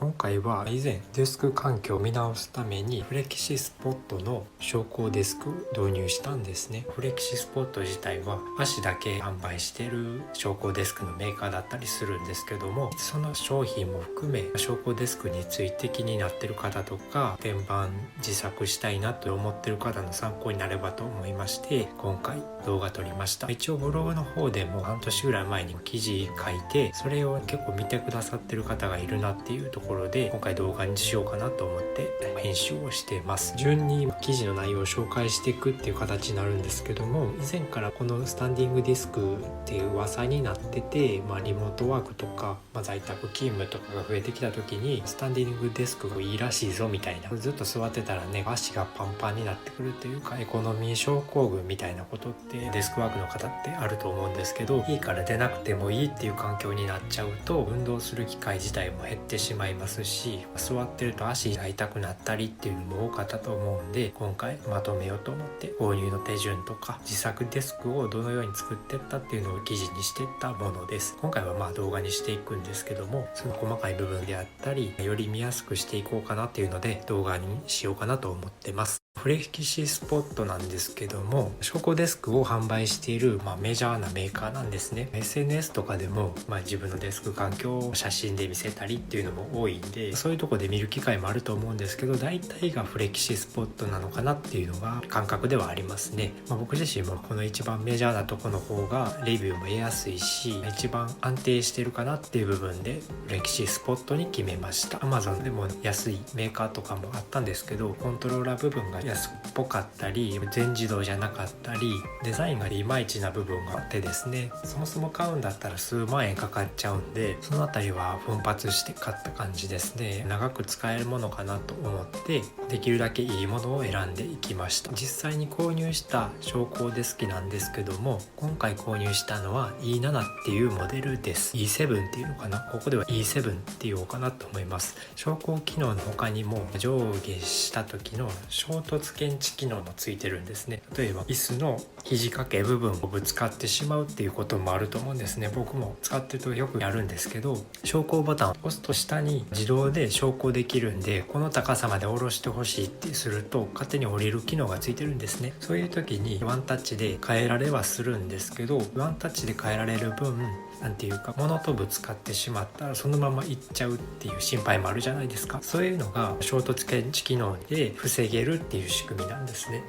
今回は以前デスク環境を見直すためにフレキシスポットの昇降デスクを導入したんですね。フレキシスポット自体は足だけ販売している昇降デスクのメーカーだったりするんですけども、その商品も含め昇降デスクについて気になっている方とか天板自作したいなと思っている方の参考になればと思いまして今回動画撮りました。一応ブログの方でも半年ぐらい前に記事書いて、それを結構見てくださってる方がいるなっていうところで今回動画にしようかなと思って編集をしています。順に記事の内容を紹介していくっていう形になるんですけども、以前からこのスタンディングデスクっていう噂になってて、リモートワークとか、在宅勤務とかが増えてきた時にスタンディングデスクがいいらしいぞみたいな、ずっと座ってたらね足がパンパンになってくるというかエコノミー症候群みたいなことってデスクワークの方ってあると思うんですけど、いいから出なくてもいいっていう環境になっちゃうと運動する機会自体も減ってしまいますし、座ってると足が痛くなったりっていうのも多かったと思うんで、今回まとめようと思って購入の手順とか自作デスクをどのように作ってったっていうのを記事にしてったものです。今回は動画にしていくんですけども、その細かい部分であったりより見やすくしていこうかなっていうので動画にしようかなと思ってます。フレキシスポットなんですけども、昇降デスクを販売している、メジャーなメーカーなんですね。 SNS とかでも、自分のデスク環境を写真で見せたりっていうのも多いんで、そういうとこで見る機会もあると思うんですけど、大体がフレキシスポットなのかなっていうのが感覚ではありますね。僕自身もこの一番メジャーなとこの方がレビューも得やすいし一番安定してるかなっていう部分でフレキシスポットに決めました。 Amazon でも安いメーカーとかもあったんですけど、コントローラー部分が安っぽかったり全自動じゃなかったりデザインがいまいちな部分があってですね、そもそも買うんだったら数万円かかっちゃうんで、そのあたりは奮発して買った感じですね。長く使えるものかなと思ってできるだけいいものを選んでいきました。実際に購入した昇降デスクなんですけども、今回購入したのは E7 っていうモデルです。 E7 っていうのかな、ここでは E7 って言おうかなと思います。昇降機能の他にも上下した時の衝突検知機能もついてるんですね。例えば椅子の肘掛け部分をぶつかってしまうっていうこともあると思うんですね。僕も使ってるとよくやるんですけど、昇降ボタンを押すと下に自動で昇降できるんで、この高さまで下ろしてほしいってすると勝手に降りる機能がついてるんですね。そういう時にワンタッチで変えられはするんですけど、ワンタッチで変えられる分なんていうか物とぶつかってしまったらそのまま行っちゃうっていう心配もあるじゃないですか。そういうのが衝突検知機能で防げるっていう仕組みなんですね。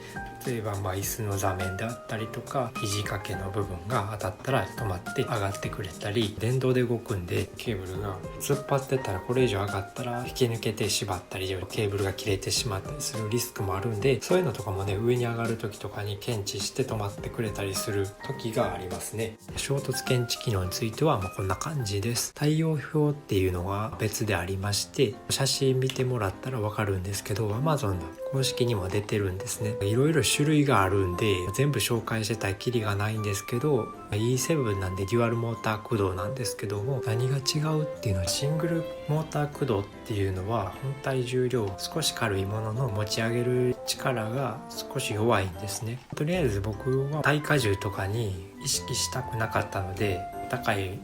例えば椅子の座面であったりとか肘掛けの部分が当たったら止まって上がってくれたり、電動で動くんでケーブルが突っ張ってたらこれ以上上がったら引き抜けてしまったりケーブルが切れてしまったりするリスクもあるんで、そういうのとかもね上に上がる時とかに検知して止まってくれたりする時がありますね。衝突検知機能についてはこんな感じです。対応表っていうのが別でありまして、写真見てもらったらわかるんですけど Amazon の公式にも出てるんですね。いろいろ種類があるんで全部紹介してたらキリがないんですけど、 E7 なんでデュアルモーター駆動なんですけども、何が違うっていうのはシングルモーター駆動っていうのは本体重量少し軽いものの持ち上げる力が少し弱いんですね。とりあえず僕は耐荷重とかに意識したくなかったので高い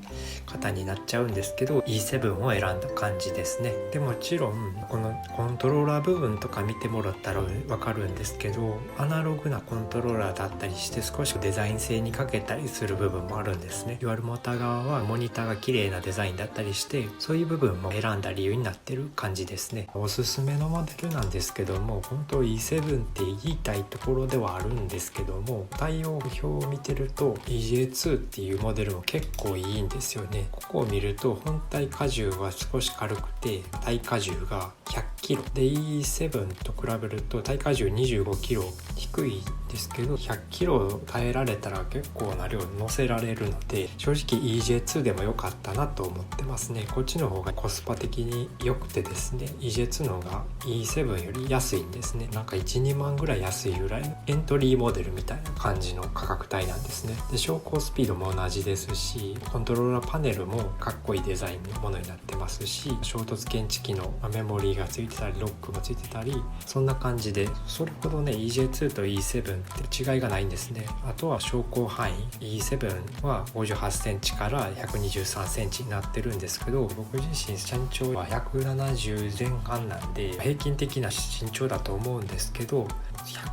方になっちゃうんですけど E7 を選んだ感じですね。でもちろんこのコントローラー部分とか見てもらったらわかるんですけど、アナログなコントローラーだったりして少しデザイン性に欠けたりする部分もあるんですね。デュアルモーター側はモニターが綺麗なデザインだったりしてそういう部分も選んだ理由になってる感じですね。おすすめのモデルなんですけども、本当 E7 って言いたいところではあるんですけども、対応表を見てると EJ2 っていうモデルも結構いいんですよね。ここを見ると本体荷重は少し軽くて耐荷重が100キロで E7 と比べると耐荷重25キロ低いですけど100キロ耐えられたら結構な量乗せられるので、正直 EJ2 でも良かったなと思ってますね。こっちの方がコスパ的に良くてですね、 EJ2 の方が E7 より安いんですね。なんか 1,2 万ぐらい安いぐらいのエントリーモデルみたいな感じの価格帯なんですね。で昇降スピードも同じですしし、コントローラーパネルもかっこいいデザインのものになってますし、衝突検知機能、メモリーがついてたりロックもついてたり、そんな感じでそれほどね EJ2 と E7 って違いがないんですね。あとは昇降範囲、 E7 は58センチから123センチになってるんですけど、僕自身身長は170前半なんで平均的な身長だと思うんですけど、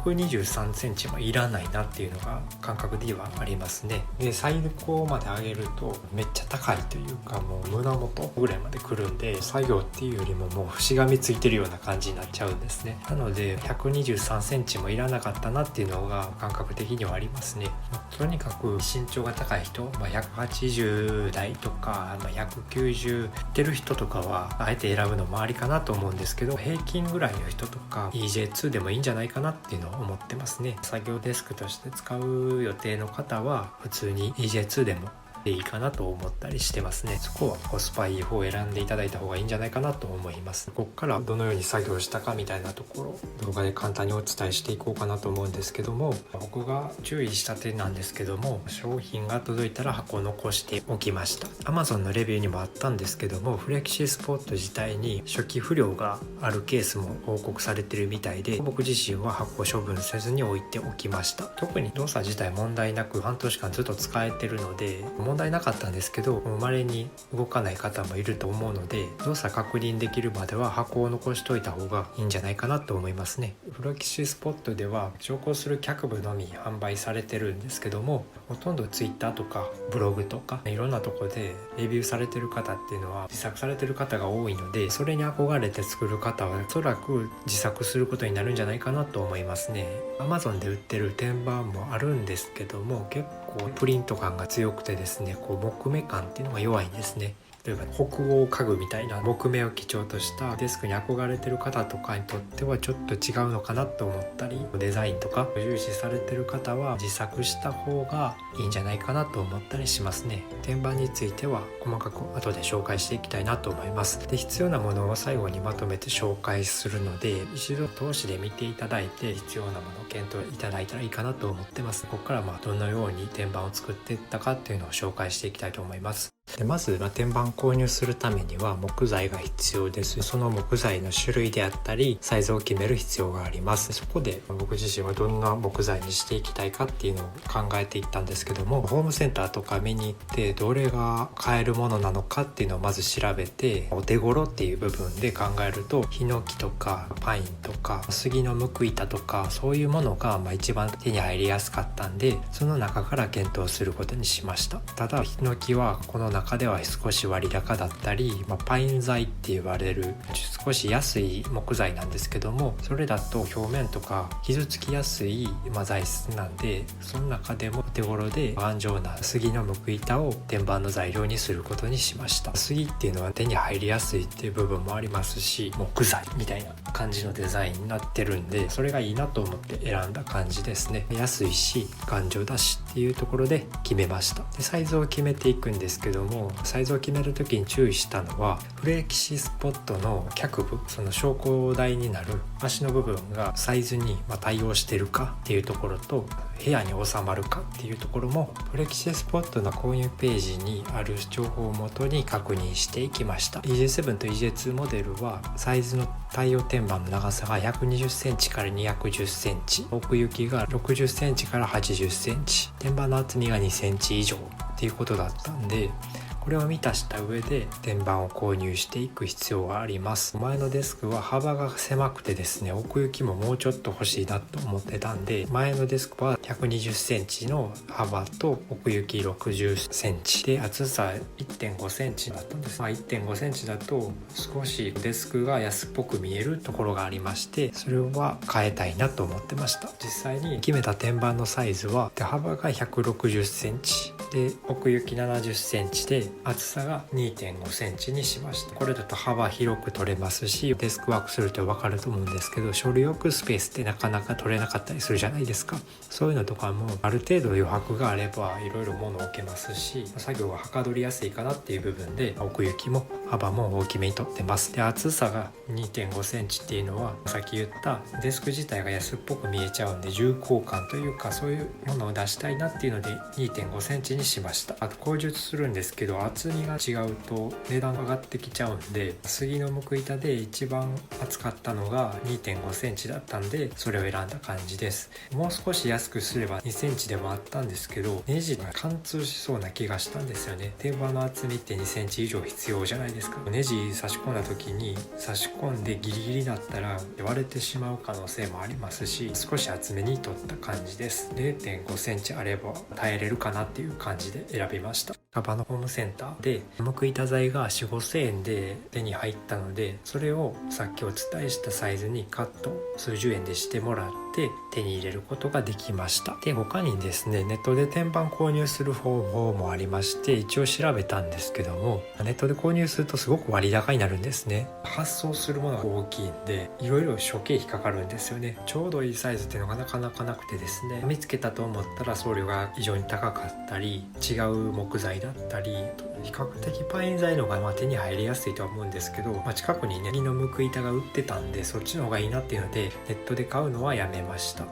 123センチもいらないなっていうのが感覚ではありますね。で最高まで上げるとめっちゃ高いというか、もう胸元ぐらいまで来るんで、作業っていうよりももうしがみついてるような感じになっちゃうんですね。なので123センチもいらなかったなっていうのが感覚的にはありますね。とにかく身長が高い人、180代とか、190出る人とかはあえて選ぶのもありかなと思うんですけど、平均ぐらいの人とか EJ2 でもいいんじゃないかなっていうのを思ってますね。作業デスクとして使う予定の方は普通に EJ2 でもいいかなと思ったりしてますね。そこはコスパいい方を選んでいただいた方がいいんじゃないかなと思います。ここからどのように作業したかみたいなところ動画で簡単にお伝えしていこうかなと思うんですけども、僕が注意した点なんですけども、商品が届いたら箱を残しておきました。 Amazon のレビューにもあったんですけども、フレキシスポット自体に初期不良があるケースも報告されてるみたいで、僕自身は箱を処分せずに置いておきました。特に動作自体問題なく半年間ずっと使えてるので問題なかったんですけど、稀に動かない方もいると思うので、動作確認できるまでは箱を残しといた方がいいんじゃないかなと思いますね。フレキシスポットでは乗降する客部のみ販売されてるんですけども、ほとんど Twitter とかブログとかいろんなとこでレビューされてる方っていうのは自作されてる方が多いので、それに憧れて作る方はおそらく自作することになるんじゃないかなと思いますね。 Amazon で売ってる天板もあるんですけども、結構プリント感が強くてですね、木目感っていうのが弱いんですね。例えば北欧家具みたいな木目を基調としたデスクに憧れてる方とかにとってはちょっと違うのかなと思ったり、デザインとか重視されてる方は自作した方がいいんじゃないかなと思ったりしますね。天板については細かく後で紹介していきたいなと思います。で必要なものを最後にまとめて紹介するので、一度通しで見ていただいて必要なものを検討いただいたらいいかなと思ってます。ここからどのように天板を作っていったかっていうのを紹介していきたいと思います。でまず天板購入するためには木材が必要です。その木材の種類であったりサイズを決める必要があります。そこで僕自身はどんな木材にしていきたいかっていうのを考えていったんですけども、ホームセンターとか見に行ってどれが買えるものなのかっていうのをまず調べて、お手頃っていう部分で考えるとヒノキとかパインとか杉のム板とかそういうものが一番手に入りやすかったんで、その中から検討することにしました。ただヒノキはこの中では少し割高だったり、パイン材って言われる少し安い木材なんですけども、それだと表面とか傷つきやすい材質なんで、その中でもお手頃で頑丈な杉のム板を天板の材料にすることにしました。杉っていうのは手に入りやすいっていう部分もありますし、木材みたいな感じのデザインになってるんで、それがいいなと思って選んだ感じですね。安いし頑丈だしっていうところで決めました。でサイズを決めていくんですけども、サイズを決める時に注意したのはフレキシスポットの脚部、その昇降台になる足の部分がサイズに対応してるかっていうところと、部屋に収まるかっていうところもフレキシスポットの購入ページにある情報をもとに確認していきました。 EJ7 と EJ2 モデルはサイズの対応天板の長さが120センチから210センチ、奥行きが60センチから80センチ、天板の厚みが2センチ以上っていうことだったんで、これを満たした上で天板を購入していく必要があります。前のデスクは幅が狭くてですね、奥行きももうちょっと欲しいなと思ってたんで、前のデスクは120センチの幅と奥行き60センチで厚さ 1.5 センチだったんです。1.5 センチだと少しデスクが安っぽく見えるところがありまして、それは変えたいなと思ってました。実際に決めた天板のサイズは幅が160センチで奥行き70センチで厚さが 2.5 センチにしました。これだと幅広く取れますし、デスクワークすると分かると思うんですけど、書類置くスペースってなかなか取れなかったりするじゃないですか。そういうのとかもある程度余白があればいろいろ物を置けますし、作業がはかどりやすいかなっていう部分で奥行きも幅も大きめにとってます。で、厚さが 2.5 センチっていうのはさっき言ったデスク自体が安っぽく見えちゃうんで、重厚感というかそういうものを出したいなっていうので 2.5 センチにしました。あと口述するんですけど、厚みが違うと値段が上がってきちゃうんで、杉の木板で一番厚かったのが 2.5 センチだったんで、それを選んだ感じです。もう少し安くすれば2センチでもあったんですけど、ネジが貫通しそうな気がしたんですよね。天板の厚みって2センチ以上必要じゃないですか。ネジ差し込んだ時に差し込んでギリギリだったら割れてしまう可能性もありますし、少し厚めに取った感じです。 0.5 センチあれば耐えれるかなっていう感じで選びました。カバのホームセンターで木板材が 4,5 千円で手に入ったので、それをさっきお伝えしたサイズにカット数十円でしてもらって手に入れることができました。で、他にですね、ネットで天板購入する方法もありまして、一応調べたんですけども、ネットで購入するとすごく割高になるんですね。発送するものが大きいんで、いろいろ諸経費かかるんですよね。ちょうどいいサイズっていうのがなかなかなくてですね、見つけたと思ったら送料が非常に高かったり、違う木材だったり、比較的パイン材の方が手に入りやすいとは思うんですけど、近くにね、木の木板が売ってたんで、そっちの方がいいなっていうのでネットで買うのはやめました。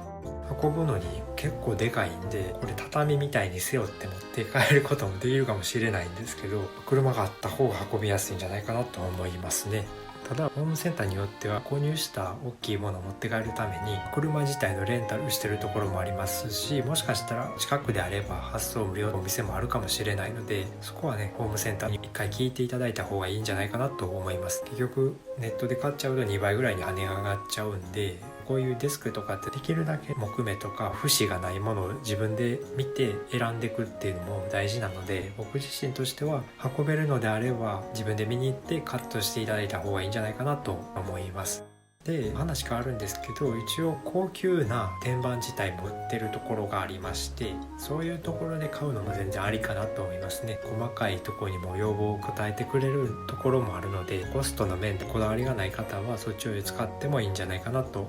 運ぶのに結構でかいんで、これ畳みたいに背負って持って帰ることもできるかもしれないんですけど、車があった方が運びやすいんじゃないかなと思いますね。ただホームセンターによっては購入した大きいものを持って帰るために車自体のレンタルしてるところもありますし、もしかしたら近くであれば発送無料のお店もあるかもしれないので、そこはね、ホームセンターに一回聞いていただいた方がいいんじゃないかなと思います。結局ネットで買っちゃうと2倍ぐらいに跳ね上がっちゃうんで、こういうデスクとかってできるだけ木目とか節がないものを自分で見て選んでいくっていうのも大事なので、僕自身としては運べるのであれば自分で見に行ってカットしていただいた方がいいんじゃないかなと思います。で、話変わるんですけど、一応高級な天板自体も売ってるところがありまして、そういうところで買うのも全然ありかなと思いますね。細かいところにも要望を答えてくれるところもあるので、コストの面でこだわりがない方はそっちを使ってもいいんじゃないかなと思っ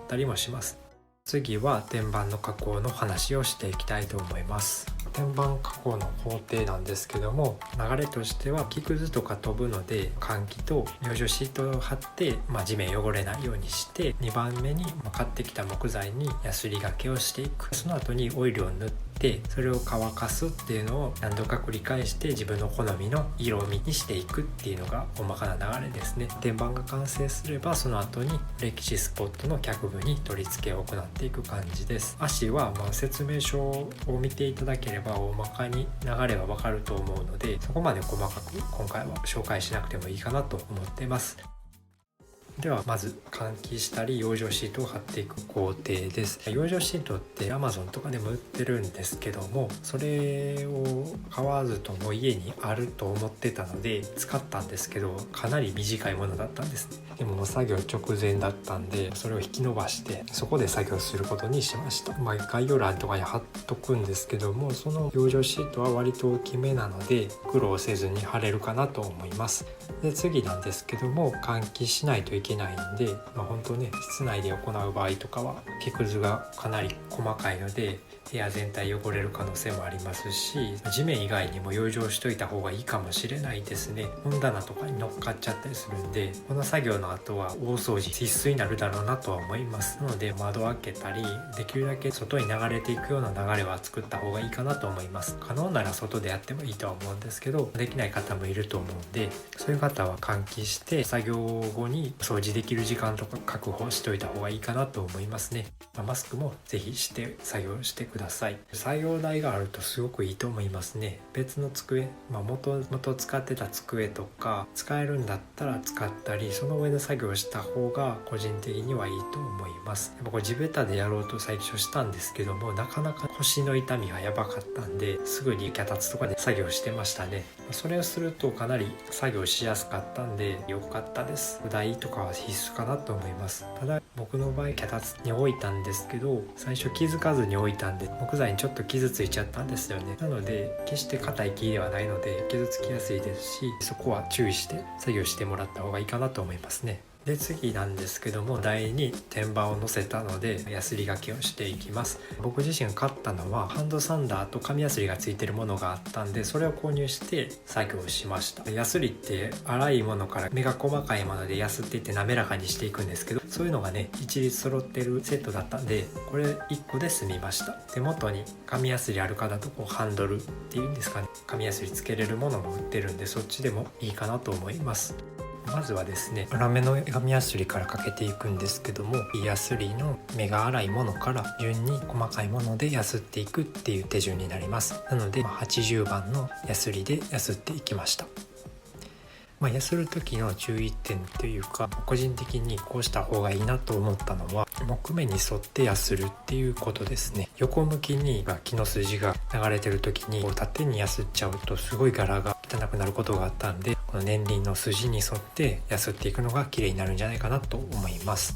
たりもします。次は天板の加工の話をしていきたいと思います。天板加工の工程なんですけども、流れとしては木くずとか飛ぶので換気と養生シートを貼って、地面汚れないようにして、2番目に買ってきた木材にヤスリがけをしていく。その後にオイルを塗ってそれを乾かすっていうのを何度か繰り返して、自分の好みの色味にしていくっていうのが大まかな流れですね。天板が完成すればその後に歴史スポットの脚部に取り付けを行っていく感じです。足は説明書を見ていただければ大まかに流れはわかると思うので、そこまで細かく今回は紹介しなくてもいいかなと思っています。ではまず換気したり養生シートを貼っていく工程です。養生シートって Amazon とかでも売ってるんですけども、それを買わずとも家にあると思ってたので使ったんですけど、かなり短いものだったんですね。でも作業直前だったんで、それを引き伸ばしてそこで作業することにしました。概要欄とかに貼っとくんですけども、その養生シートは割と大きめなので苦労せずに貼れるかなと思います。で、次なんですけども、換気しないといけないんで、本当ね、室内で行う場合とかは木くずがかなり細かいので部屋全体汚れる可能性もありますし、地面以外にも養生しといた方がいいかもしれないですね。本棚とかに乗っかっちゃったりするんで、この作業の後は大掃除必須になるだろうなとは思います。なので窓を開けたり、できるだけ外に流れていくような流れは作った方がいいかなと思います。可能なら外でやってもいいとは思うんですけど、できない方もいると思うんで、そういう方は換気して作業後に掃除できる時間とか確保しといた方がいいかなと思いますね。マスクもぜひして作業してください。作業台があるとすごくいいと思いますね。別の机、元使ってた机とか使えるんだったら使ったり、その上で作業した方が個人的にはいいと思います。これ地べたでやろうと最初したんですけども、なかなか腰の痛みがやばかったんで、すぐに脚立とかで作業してましたね。それをするとかなり作業しやすかったんで良かったです。台とかは必須かなと思います。ただ僕の場合脚立に置いたんですけど、最初気づかずに置いたんで木材にちょっと傷ついちゃったんですよね。なので決して硬い木ではないので傷つきやすいですし、そこは注意して作業してもらった方がいいかなと思いますね。で次なんですけども、台に天板を乗せたのでヤスリがけをしていきます。僕自身買ったのはハンドサンダーと紙ヤスリがついてるものがあったんで、それを購入して作業しました。ヤスリって粗いものから目が細かいものでヤスっていって滑らかにしていくんですけど、そういうのがね一律揃ってるセットだったんで、これ1個で済みました。手元に紙ヤスリある方とハンドルっていうんですかね、紙ヤスリつけれるものも売ってるんで、そっちでもいいかなと思います。まずはですね、粗めの紙ヤスリからかけていくんですけども、ヤスリの目が粗いものから順に細かいものでヤスっていくっていう手順になります。なので80番のヤスリでヤスっていきました。ヤスる時の注意点というか、個人的にこうした方がいいなと思ったのは、木目に沿ってヤスるっていうことですね。横向きに木の筋が流れてる時に縦にヤスっちゃうとすごい柄が汚くなることがあったんで、この年輪の筋に沿ってヤスっていくのが綺麗になるんじゃないかなと思います。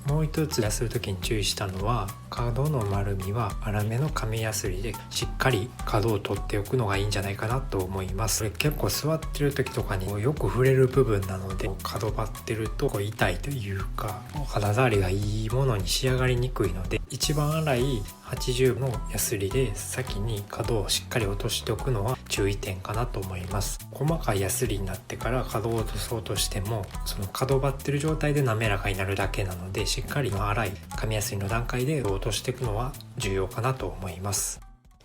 もう一つヤスる時に注意したのは、角の丸みは粗めの紙ヤスリでしっかり角を取っておくのがいいんじゃないかなと思います。これ結構座ってる時とかによく触れる部分なので、角張ってると痛いというか肌触りがいいものに仕上がりにくいので、一番粗い80のヤスリで先に角をしっかり落としておくのは注意点かなと思います。細かいヤスリになってから角を落とそうとしても、その角張ってる状態で滑らかになるだけなので、しっかり粗い紙ヤスリの段階で落としていくのは重要かなと思います。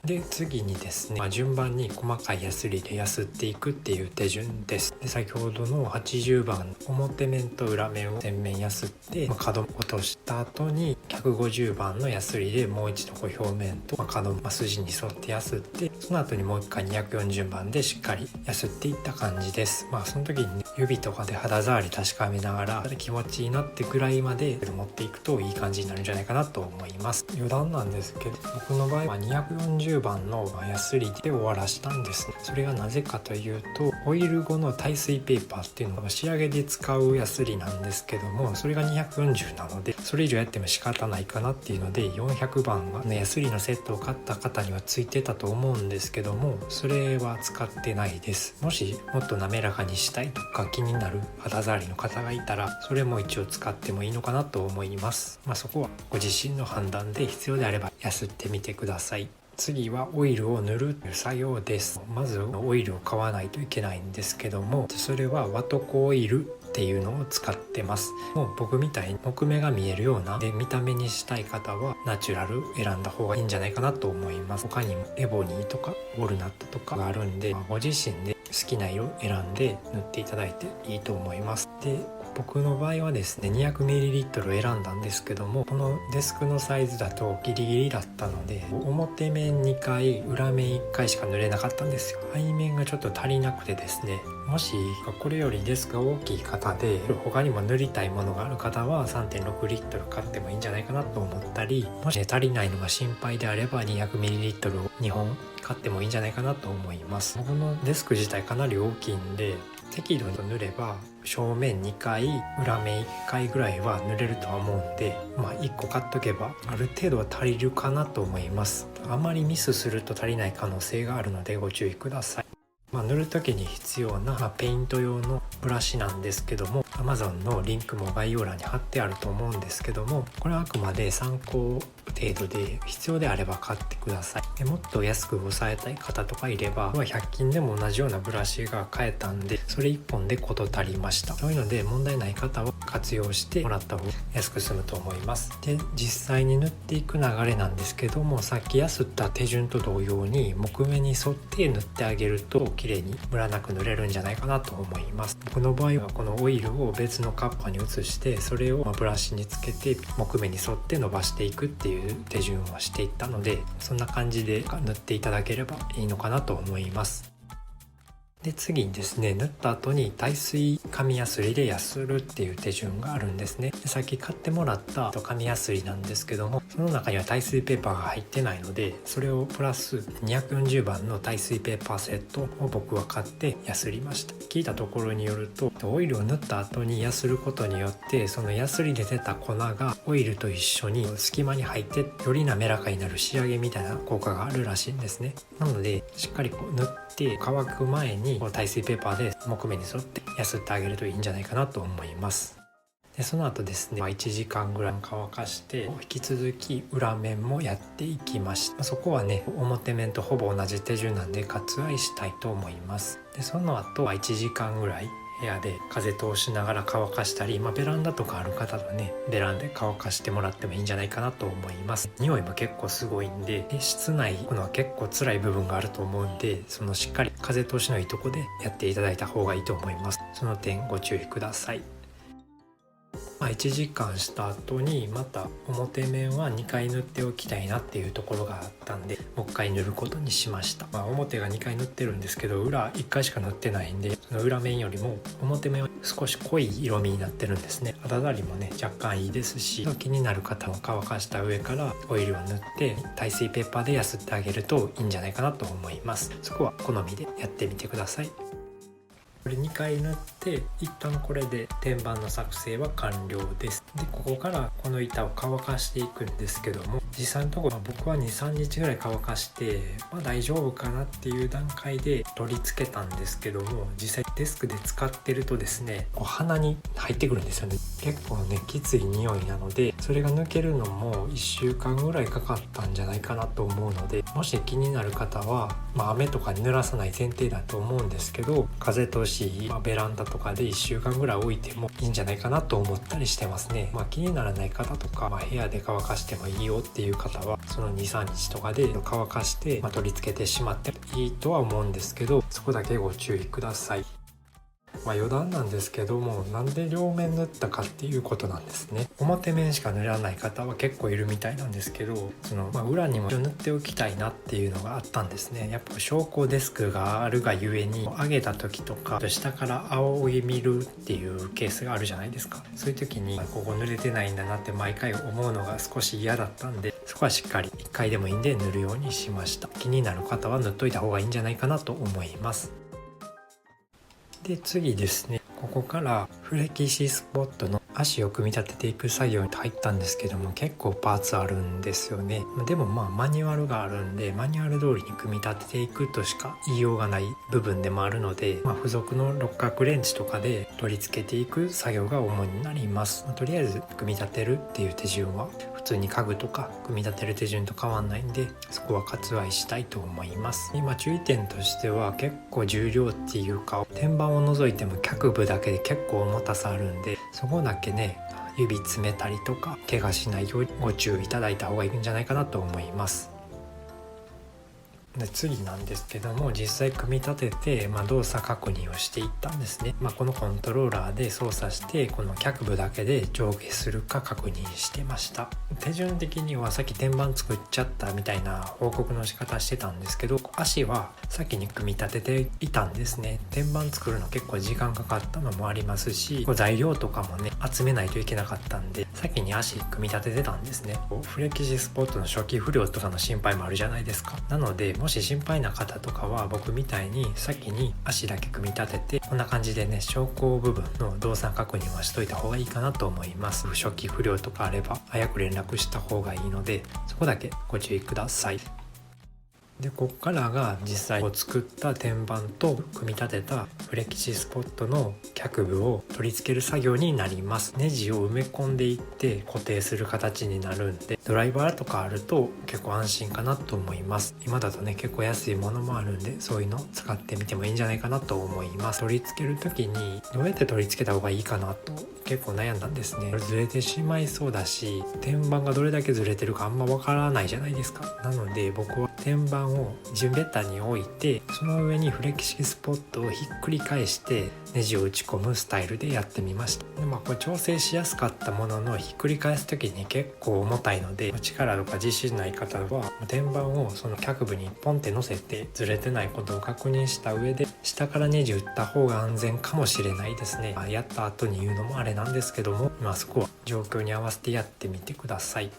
で次にですね、順番に細かいヤスリでヤスっていくっていう手順です。で先ほどの80番表面と裏面を全面ヤスって、角を落とした後に150番のヤスリでもう一度表面と角筋に沿ってヤスって、その後にもう一回240番でしっかりヤスっていった感じです。その時に、指とかで肌触り確かめながら気持ちいいなってぐらいまで持っていくといい感じになるんじゃないかなと思います。余談なんですけど、僕の場合は240番のヤスリで終わらしたんです。それがなぜかというと、オイル後の耐水ペーパーっていうのが仕上げで使うヤスリなんですけども、それが240なので、それ以上やっても仕方ないかなっていうので、400番はヤスリのセットを買った方にはついてたと思うんですけども、それは使ってないです。もしもっと滑らかにしたいとか気になる肌触りの方がいたら、それも一応使ってもいいのかなと思います。そこはご自身の判断で、必要であればヤスってみてください。次はオイルを塗るという作業です。まずオイルを買わないといけないんですけども、それはワトコオイルっていうのを使ってます。もう僕みたいに木目が見えるような見た目にしたい方はナチュラル選んだ方がいいんじゃないかなと思います。他にもエボニーとかウォルナットとかがあるんで、ご自身で好きな色を選んで塗っていただいていいと思います。で僕の場合はですね 200ml を選んだんですけども、このデスクのサイズだとギリギリだったので、表面2回裏面1回しか塗れなかったんですよ。背面がちょっと足りなくてですね、もしこれよりデスクが大きい方で他にも塗りたいものがある方は 3.6 リットル買ってもいいんじゃないかなと思ったり、もし、足りないのが心配であれば 200ml を2本買ってもいいんじゃないかなと思います。僕のデスク自体かなり大きいんで、適度に塗れば正面2回裏面1回ぐらいは塗れるとは思うんで、1個買っとけばある程度は足りるかなと思います。あまりミスすると足りない可能性があるのでご注意ください。塗る時に必要な、ペイント用のブラシなんですけども、 Amazon のリンクも概要欄に貼ってあると思うんですけども、これはあくまで参考程度で、必要であれば買ってください。もっと安く抑えたい方とかいれば、100均でも同じようなブラシが買えたんで、それ1本で事足りました。そういうので問題ない方は活用してもらった方が安く済むと思います。で実際に塗っていく流れなんですけども、さっきやすった手順と同様に木目に沿って塗ってあげると綺麗にムラなく塗れるんじゃないかなと思います。僕の場合はこのオイルを別のカップに移して、それをブラシにつけて木目に沿って伸ばしていくっていう手順をしていったので、そんな感じで塗っていただければいいのかなと思います。で次にですね、塗った後に耐水紙やすりでやするっていう手順があるんですね。でさっき買ってもらった紙やすりなんですけども、その中には耐水ペーパーが入ってないので、それをプラス240番の耐水ペーパーセットを僕は買ってやすりました。聞いたところによると、オイルを塗った後にやすることによって、そのやすりで出た粉がオイルと一緒に隙間に入ってより滑らかになる仕上げみたいな効果があるらしいんですね。なのでしっかり塗って乾く前に耐水ペーパーで木目に沿ってやすってあげるといいんじゃないかなと思います。でその後ですね、1時間ぐらい乾かして引き続き裏面もやっていきました。そこはね表面とほぼ同じ手順なんで割愛したいと思います。でその後は1時間ぐらい部屋で風通しながら乾かしたり、ベランダとかある方はねベランダで乾かしてもらってもいいんじゃないかなと思います。匂いも結構すごいんで、室内行くのは結構辛い部分があると思うんで、そのしっかり風通しのいいとこでやっていただいた方がいいと思います。その点ご注意ください。1時間した後にまた表面は2回塗っておきたいなっていうところがあったんで、もう1回塗ることにしました。表が2回塗ってるんですけど、裏1回しか塗ってないんで、その裏面よりも表面は少し濃い色味になってるんですね。肌触りもね若干いいですし、気になる方も乾かした上からオイルを塗って耐水ペーパーでやすってあげるといいんじゃないかなと思います。そこは好みでやってみてください。これ2回塗って一旦これで天板の作成は完了です。でここからこの板を乾かしていくんですけども、実際のところ僕は 2,3 日ぐらい乾かして大丈夫かなっていう段階で取り付けたんですけども、実際デスクで使ってるとですね鼻に入ってくるんですよね。結構ねきつい匂いなので、それが抜けるのも1週間ぐらいかかったんじゃないかなと思うので、もし気になる方は、雨とかに濡らさない前提だと思うんですけど、風通しベランダとかで1週間ぐらい置いてもいいんじゃないかなと思ったりしてますね。気にならない方とか、部屋で乾かしてもいいよっていう方はその 2,3 日とかで乾かして、取り付けてしまっていいとは思うんですけど、そこだけご注意ください。余談なんですけども、なんで両面塗ったかっていうことなんですね。表面しか塗らない方は結構いるみたいなんですけど、裏にも塗っておきたいなっていうのがあったんですね。やっぱ昇降デスクがあるがゆえに、上げた時とか下から仰ぎ見るっていうケースがあるじゃないですか。そういう時にここ塗れてないんだなって毎回思うのが少し嫌だったんで、そこはしっかり1回でもいいんで塗るようにしました。気になる方は塗っといた方がいいんじゃないかなと思います。で次ですね、ここからフレキシスポットの足を組み立てていく作業に入ったんですけども、結構パーツあるんですよね。でもマニュアルがあるんで、マニュアル通りに組み立てていくとしか言いようがない部分でもあるので、付属の六角レンチとかで取り付けていく作業が主になります。とりあえず組み立てるっていう手順は普通に家具とか組み立てる手順と変わんないんで、そこは割愛したいと思います。今注意点としては、結構重量っていうか天板を除いても脚部だけで結構重たさあるんで、そこだけね指詰めたりとか怪我しないようにご注意いただいた方がいいんじゃないかなと思います。で次なんですけども、実際組み立てて、動作確認をしていったんですね。このコントローラーで操作して、この脚部だけで上下するか確認してました。手順的にはさっき天板作っちゃったみたいな報告の仕方してたんですけど、足は先に組み立てていたんですね。天板作るの結構時間かかったのもありますし、材料とかもね集めないといけなかったんで、先に足組み立ててたんですね。フレキシスポットの初期不良とかの心配もあるじゃないですか。なのでもし心配な方とかは、僕みたいに先に足だけ組み立てて、こんな感じでね昇降部分の動作確認はしといた方がいいかなと思います。初期不良とかあれば早く連絡した方がいいので、そこだけご注意ください。でここからが実際作った天板と組み立てたフレキシスポットの脚部を取り付ける作業になります。ネジを埋め込んでいって固定する形になるんで、ドライバーとかあると結構安心かなと思います。今だとね結構安いものもあるんで、そういうの使ってみてもいいんじゃないかなと思います。取り付ける時にどうやって取り付けた方がいいかなと結構悩んだんですね。ずれてしまいそうだし、天板がどれだけずれてるかあんまわからないじゃないですか。なので僕は天板を地べたに置いて、その上にフレキシスポットをひっくり返してネジを打ち込むスタイルでやってみました。でこれ調整しやすかったものの、ひっくり返す時に結構重たいので、力とか自信ない方は天板をその脚部にポンって乗せてずれてないことを確認した上で、下からネジ打った方が安全かもしれないですね。やった後に言うのもあれなんですけども、そこは状況に合わせてやってみてください。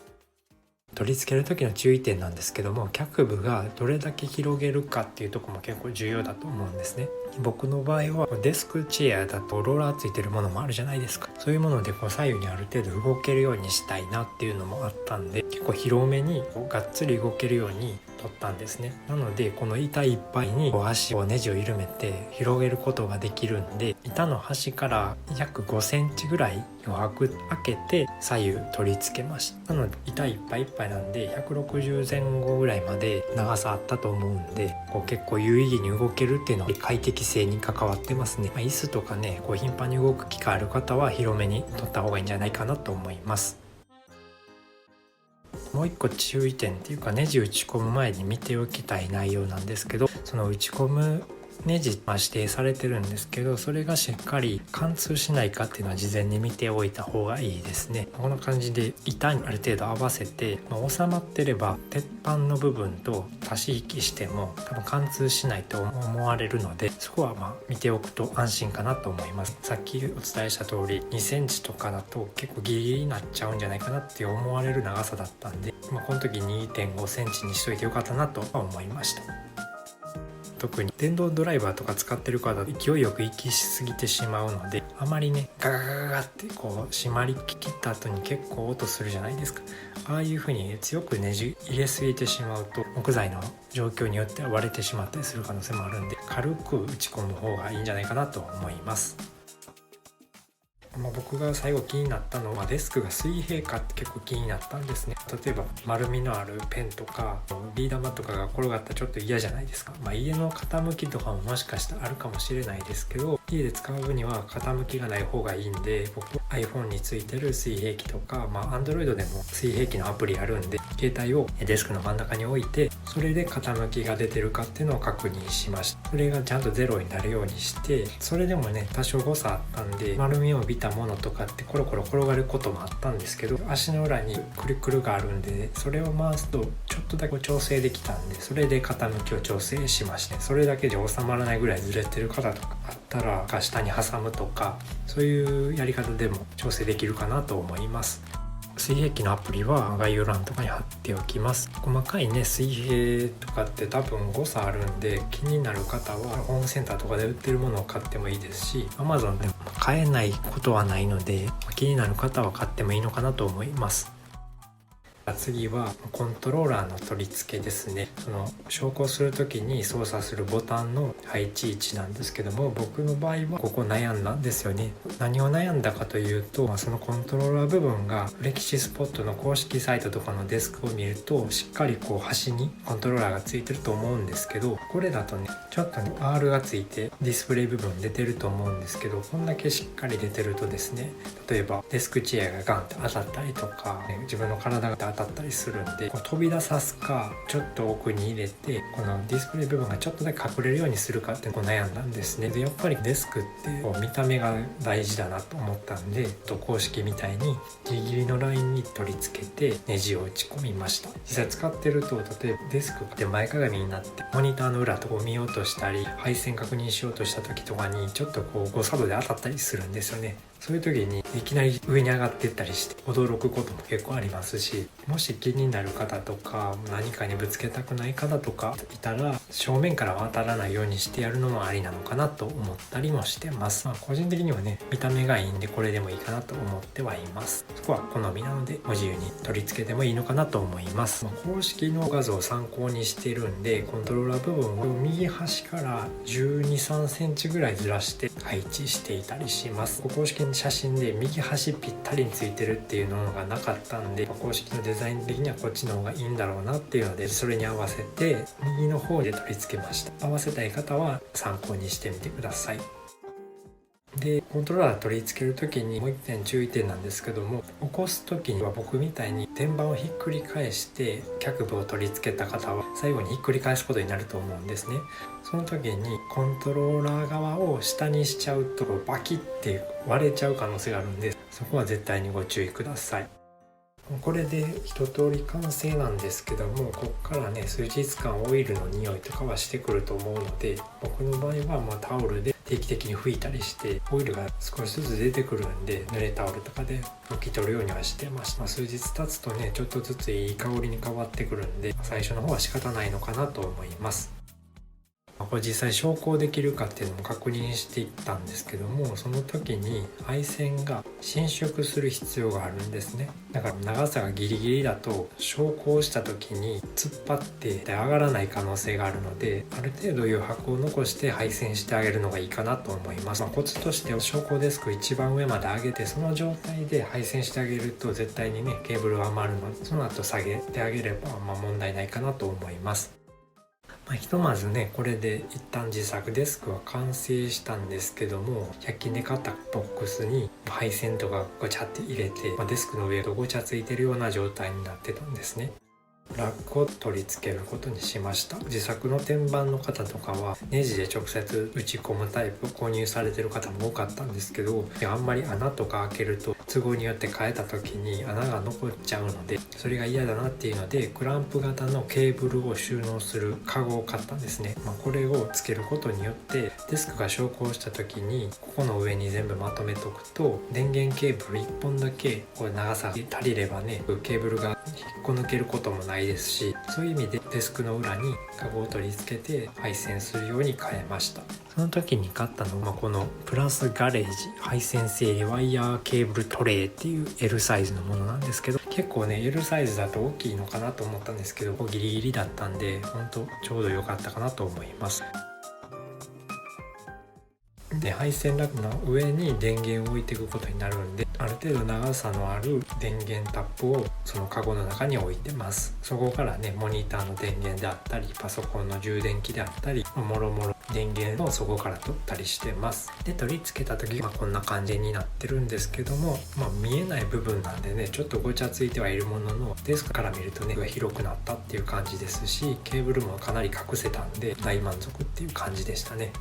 取り付ける時の注意点なんですけども、脚部がどれだけ広げるかっていうところも結構重要だと思うんですね。僕の場合はデスクチェアだとローラーついてるものもあるじゃないですか。そういうもので左右にある程度動けるようにしたいなっていうのもあったんで、結構広めにがっつり動けるように取ったんですね。なのでこの板いっぱいに端をネジを緩めて広げることができるんで、板の端から約5センチぐらい余白開けて左右取り付けました。なので板いっぱいいっぱいなんで160前後ぐらいまで長さあったと思うんで、結構有意義に動けるっていうのは快適性に関わってますね。椅子とかね頻繁に動く機会ある方は広めに取った方がいいんじゃないかなと思います。もう一個注意点っていうか、ネジ打ち込む前に見ておきたい内容なんですけど、その打ち込むネジ指定されてるんですけど、それがしっかり貫通しないかっていうのは事前に見ておいた方がいいですね。こんな感じで板にある程度合わせて、収まってれば鉄板の部分と足し引きしても多分貫通しないと思われるので、そこは見ておくと安心かなと思います。さっきお伝えした通り2センチとかだと結構ギリギリになっちゃうんじゃないかなって思われる長さだったんで、この時 2.5 センチにしといてよかったなと思いました。特に電動ドライバーとか使ってる方は勢いよく息しすぎてしまうので、あまりねガガガガガって締まりきった後に結構音するじゃないですか。ああいう風に強くねじ入れすぎてしまうと木材の状況によっては割れてしまったりする可能性もあるんで、軽く打ち込む方がいいんじゃないかなと思います。僕が最後気になったのはデスクが水平かって結構気になったんですね。例えば丸みのあるペンとかビー玉とかが転がったらちょっと嫌じゃないですか。家の傾きとかももしかしたらあるかもしれないですけど、家で使う分には傾きがない方がいいんで、僕 iPhone についてる水平器とか、Android でも水平器のアプリあるんで、携帯をデスクの真ん中に置いて、それで傾きが出てるかっていうのを確認しました。それがちゃんとゼロになるようにして、それでもね多少誤差あったんで、丸みを帯びたものとかってコロコロ転がることもあったんですけど、足の裏にクルクルがあるんで、それを回すとちょっとだけ調整できたんで、それで傾きを調整しまして、それだけで収まらないぐらいずれてる方とかあったら下に挟むとか、そういうやり方でも調整できるかなと思います。水平器のアプリは概要欄とかに貼っておきます。細かいね水平とかって多分誤差あるんで、気になる方はホームセンターとかで売ってるものを買ってもいいですし、 Amazon でも買えないことはないので、気になる方は買ってもいいのかなと思います。次はコントローラーの取り付けですね。その昇降する時に操作するボタンの配置位置なんですけども、僕の場合はここ悩んだんですよね。何を悩んだかというと、そのコントローラー部分がフレキシスポットの公式サイトとかのデスクを見るとしっかり端にコントローラーがついてると思うんですけど、これだとねちょっとR がついてディスプレイ部分出てると思うんですけど、こんだけしっかり出てるとですね、例えばデスクチェアがガンって当たったりとか、自分の体が当たったりするんで、飛び出さすかちょっと奥に入れてこのディスプレイ部分がちょっとだけ隠れるようにするかって悩んだんですね。でやっぱりデスクって見た目が大事だなと思ったんで、公式みたいにギリギリのラインに取り付けてネジを打ち込みました。実際使ってると、例えばデスクで前かがみになってモニターの裏と見ようとしたり配線確認しようとした時とかにちょっと誤作動で当たったりするんですよね。そういう時にいきなり上に上がっていったりして驚くことも結構ありますし、もし気になる方とか何かにぶつけたくない方とかいたら、正面からは当たらないようにしてやるのもありなのかなと思ったりもしてます。個人的にはね見た目がいいんでこれでもいいかなと思ってはいます。そこは好みなのでご自由に取り付けてもいいのかなと思います。公式の画像を参考にしてるんで、コントローラー部分を右端から12、3センチぐらいずらして配置していたりします。公式の写真で右端ぴったりについてるっていうのがなかったんで、公式のデザイン的にはこっちの方がいいんだろうなっていうので、それに合わせて右の方で取り付けました。合わせたい方は参考にしてみてください。でコントローラー取り付ける時にもう一点注意点なんですけども、起こす時には僕みたいに天板をひっくり返して脚部を取り付けた方は最後にひっくり返すことになると思うんですね。その時にコントローラー側を下にしちゃうとバキッて割れちゃう可能性があるんで、そこは絶対にご注意ください。これで一通り完成なんですけども、こっからね数日間オイルの匂いとかはしてくると思うので、僕の場合はタオルで定期的に拭いたりしてオイルが少しずつ出てくるんで、濡れタオルとかで拭き取るようにはしてました。数日経つとねちょっとずついい香りに変わってくるんで、最初の方は仕方ないのかなと思います。これ実際昇降できるかっていうのも確認していったんですけども、その時に配線が伸縮する必要があるんですね。だから長さがギリギリだと昇降した時に突っ張って上がらない可能性があるので、ある程度余白を残して配線してあげるのがいいかなと思います。コツとしては昇降デスク一番上まで上げて、その状態で配線してあげると絶対にねケーブルは余るので、その後下げてあげれば問題ないかなと思います。ひとまずねこれで一旦自作デスクは完成したんですけども、100均で買ったボックスに配線とかごちゃって入れて、デスクの上とごちゃついてるような状態になってたんですね。ラックを取り付けることにしました。自作の天板の方とかはネジで直接打ち込むタイプを購入されてる方も多かったんですけど、あんまり穴とか開けると都合によって変えた時に穴が残っちゃうので、それが嫌だなっていうのでクランプ型のケーブルを収納するカゴを買ったんですね。これをつけることによってデスクが昇降した時にここの上に全部まとめとくと、電源ケーブル1本だけこれ長さ足りればねケーブルが引っこ抜けることもないですし、そういう意味でデスクの裏にカゴを取り付けて配線するように変えました。その時に買ったのはこのプラスガレージ配線整理ワイヤーケーブルトレイっていう L サイズのものなんですけど、結構ね L サイズだと大きいのかなと思ったんですけど、ギリギリだったんでほんとちょうど良かったかなと思います。で配線ラックの上に電源を置いていくことになるんで、ある程度長さのある電源タップをそのカゴの中に置いてます。そこからねモニターの電源であったりパソコンの充電器であったりもろもろ電源をそこから取ったりしてます。で取り付けた時はこんな感じになってるんですけども、見えない部分なんでねちょっとごちゃついてはいるものの、デスクから見るとね広くなったっていう感じですし、ケーブルもかなり隠せたんで大満足っていう感じでしたね。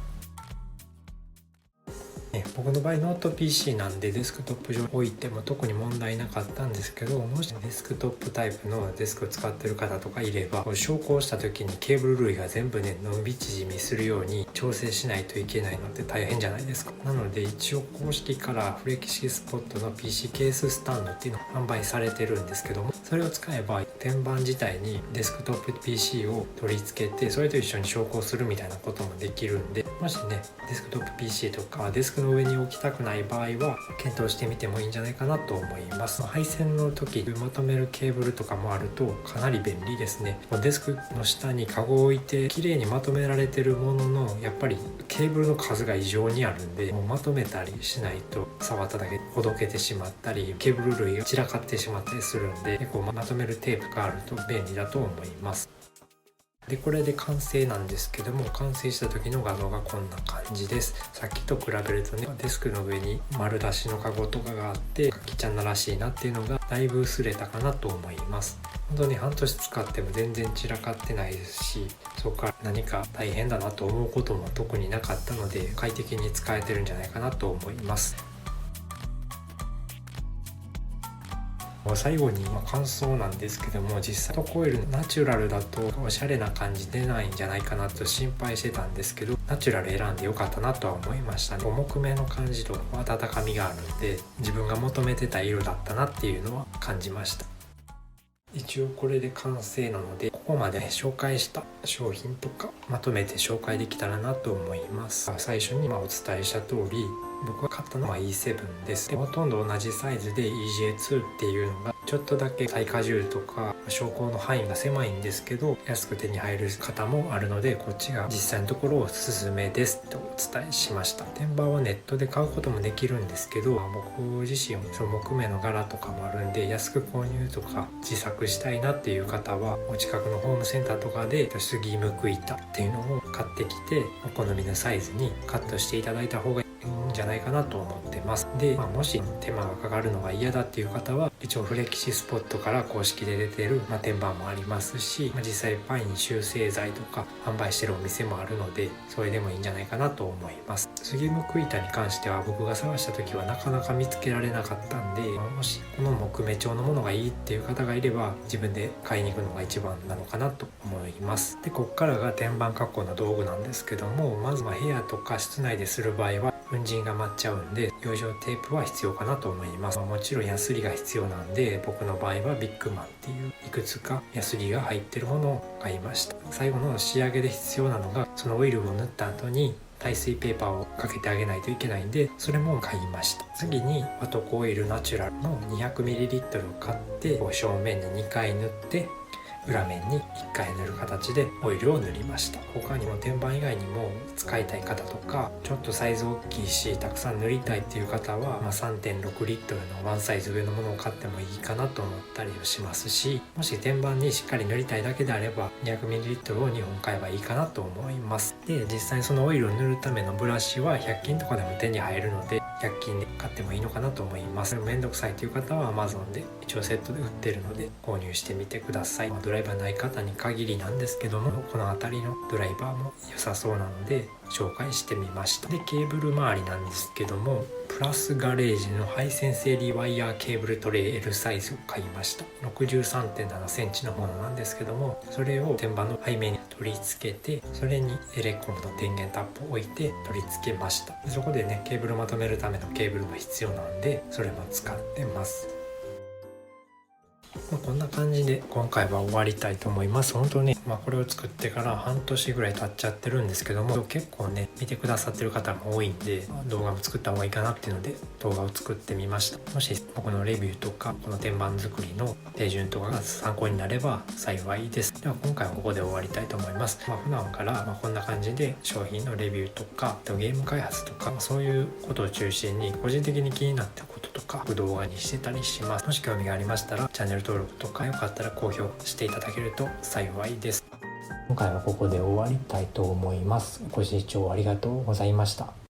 僕の場合ノート PC なんでデスクトップ上置いても特に問題なかったんですけど、もしデスクトップタイプのデスクを使ってる方とかいれば、昇降した時にケーブル類が全部ね伸び縮みするように調整しないといけないので大変じゃないですか。なので一応公式からフレキシスポットの PC ケーススタンドっていうのが販売されてるんですけども、それを使えば天板自体にデスクトップ PC を取り付けてそれと一緒に昇降するみたいなこともできるんで、もしねデスクトップ PC とかデスクの上に置きたくない場合は検討してみてもいいんじゃないかなと思います。配線の時まとめるケーブルとかもあるとかなり便利ですね。デスクの下にカゴを置いて綺麗にまとめられてるものの、やっぱりケーブルの数が異常にあるんで、まとめたりしないと触っただけほどけてしまったりケーブル類が散らかってしまったりするんで、結構まとめるテープがあると便利だと思います。でこれで完成なんですけども、完成した時の画像がこんな感じです。さっきと比べるとねデスクの上に丸出しのカゴとかがあってかきちゃんならしいなっていうのがだいぶ薄れたかなと思います。本当に半年使っても全然散らかってないですし、そこから何か大変だなと思うことも特になかったので快適に使えてるんじゃないかなと思います。最後に感想なんですけども、実際のコイルナチュラルだとおしゃれな感じ出ないんじゃないかなと心配してたんですけど、ナチュラル選んでよかったなとは思いましたね。重くめの感じと温かみがあるんで自分が求めてた色だったなっていうのは感じました。一応これで完成なので、ここまで紹介した商品とかまとめて紹介できたらなと思います。最初にお伝えした通り僕が買ったのは E7 です。でほとんど同じサイズで EJ2 っていうのがちょっとだけ耐荷重とか昇降の範囲が狭いんですけど安く手に入る方もあるので、こっちが実際のところおすすめですとお伝えしました。天板はネットで買うこともできるんですけど、僕自身その木目の柄とかもあるんで安く購入とか自作したいなっていう方はお近くのホームセンターとかで杉むく板っていうのを買ってきてお好みのサイズにカットしていただいた方がいいんじゃないかなと思ってます。で、もし手間がかかるのが嫌だっていう方は一応フレキシスポットから公式で出てる、天板もありますし、実際パイン修正剤とか販売してるお店もあるのでそれでもいいんじゃないかなと思います。杉むく板に関しては僕が探した時はなかなか見つけられなかったんで、もしこの木目調のものがいいっていう方がいれば自分で買いに行くのが一番なのかなと思います。でこっからが天板加工の道具なんですけども、まず部屋とか室内でする場合は粉塵が舞っちゃうんで養生テープは必要かなと思います。もちろんヤスリが必要なんで、僕の場合はビッグマンっていういくつかヤスリが入ってるものを買いました。最後の仕上げで必要なのが、そのオイルを塗った後に耐水ペーパーをかけてあげないといけないんで、それも買いました。次にワトコオイルナチュラルの 200ml を買って正面に2回塗って裏面に1回塗る形でオイルを塗りました。他にも天板以外にも使いたい方とか、ちょっとサイズ大きいしたくさん塗りたいっていう方は、3.6 リットルのワンサイズ上のものを買ってもいいかなと思ったりしますし、もし天板にしっかり塗りたいだけであれば 200ml を2本買えばいいかなと思います。で、実際にそのオイルを塗るためのブラシは100均とかでも手に入るので、100均で買ってもいいのかなと思います。めんどくさいという方は Amazon で一応セットで売ってるので購入してみてください。ドライバーない方に限りなんですけども、この辺りのドライバーも良さそうなので紹介してみました。で、ケーブル周りなんですけども、プラスガレージのハイセンスリワイヤーケーブルトレイ L サイズを買いました。 63.7 センチのものなんですけども、それを天板の背面に取り付けて、それにエレコムの電源タップを置いて取り付けました。でそこでね、ケーブルまとめるためのケーブルが必要なんで、それも使ってます。こんな感じで今回は終わりたいと思います。本当にこれを作ってから半年ぐらい経っちゃってるんですけども、結構ね見てくださってる方も多いんで、動画も作った方がいいかなっていうので動画を作ってみました。もし僕のレビューとかこの天板作りの手順とかが参考になれば幸いです。では今回はここで終わりたいと思います。普段からこんな感じで商品のレビューとかゲーム開発とかそういうことを中心に個人的に気になってることとか動画にしてたりします。もし興味がありましたらチャンネル登録とかよかったら高評価していただけると幸いです。今回はここで終わりたいと思います。ご視聴ありがとうございました。